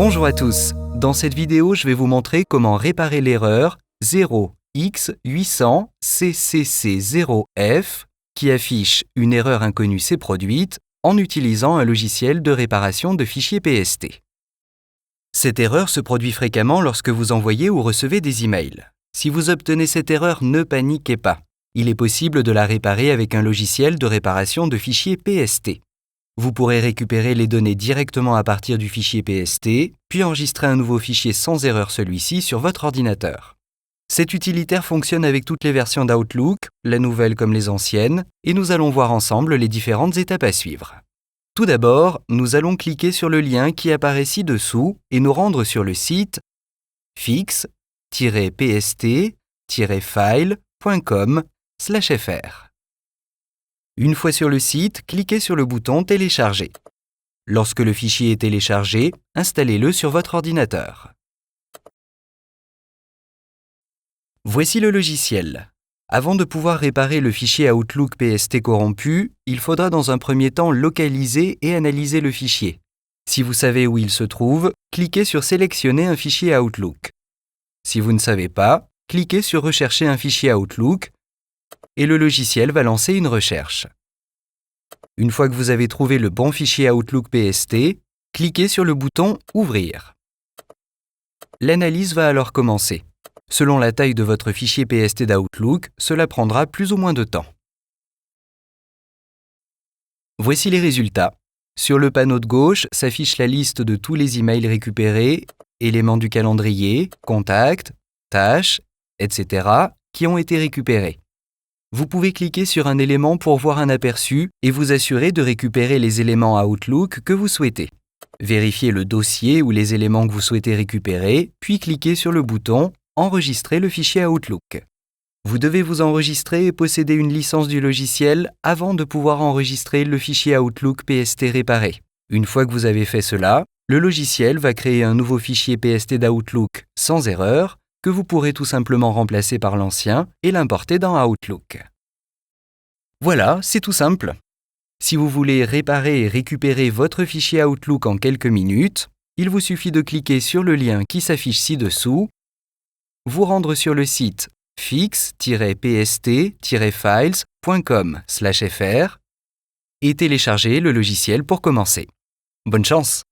Bonjour à tous. Dans cette vidéo, je vais vous montrer comment réparer l'erreur 0x800CCC0F qui affiche une erreur inconnue s'est produite en utilisant un logiciel de réparation de fichiers PST. Cette erreur se produit fréquemment lorsque vous envoyez ou recevez des emails. Si vous obtenez cette erreur, ne paniquez pas. Il est possible de la réparer avec un logiciel de réparation de fichiers PST. Vous pourrez récupérer les données directement à partir du fichier PST, puis enregistrer un nouveau fichier sans erreur celui-ci sur votre ordinateur. Cet utilitaire fonctionne avec toutes les versions d'Outlook, la nouvelle comme les anciennes, et nous allons voir ensemble les différentes étapes à suivre. Tout d'abord, nous allons cliquer sur le lien qui apparaît ci-dessous et nous rendre sur le site fix-pst-file.com/fr. Une fois sur le site, cliquez sur le bouton « Télécharger ». Lorsque le fichier est téléchargé, installez-le sur votre ordinateur. Voici le logiciel. Avant de pouvoir réparer le fichier Outlook PST corrompu, il faudra dans un premier temps localiser et analyser le fichier. Si vous savez où il se trouve, cliquez sur « Sélectionner un fichier Outlook ». Si vous ne savez pas, cliquez sur « Rechercher un fichier Outlook » et le logiciel va lancer une recherche. Une fois que vous avez trouvé le bon fichier Outlook PST, cliquez sur le bouton « Ouvrir ». L'analyse va alors commencer. Selon la taille de votre fichier PST d'Outlook, cela prendra plus ou moins de temps. Voici les résultats. Sur le panneau de gauche s'affiche la liste de tous les emails récupérés, éléments du calendrier, contacts, tâches, etc. qui ont été récupérés. Vous pouvez cliquer sur un élément pour voir un aperçu et vous assurer de récupérer les éléments Outlook que vous souhaitez. Vérifiez le dossier ou les éléments que vous souhaitez récupérer, puis cliquez sur le bouton « Enregistrer le fichier Outlook ». Vous devez vous enregistrer et posséder une licence du logiciel avant de pouvoir enregistrer le fichier Outlook PST réparé. Une fois que vous avez fait cela, le logiciel va créer un nouveau fichier PST d'Outlook sans erreur que vous pourrez tout simplement remplacer par l'ancien et l'importer dans Outlook. Voilà, c'est tout simple. Si vous voulez réparer et récupérer votre fichier Outlook en quelques minutes, il vous suffit de cliquer sur le lien qui s'affiche ci-dessous, vous rendre sur le site fix-pst-files.com/fr et télécharger le logiciel pour commencer. Bonne chance!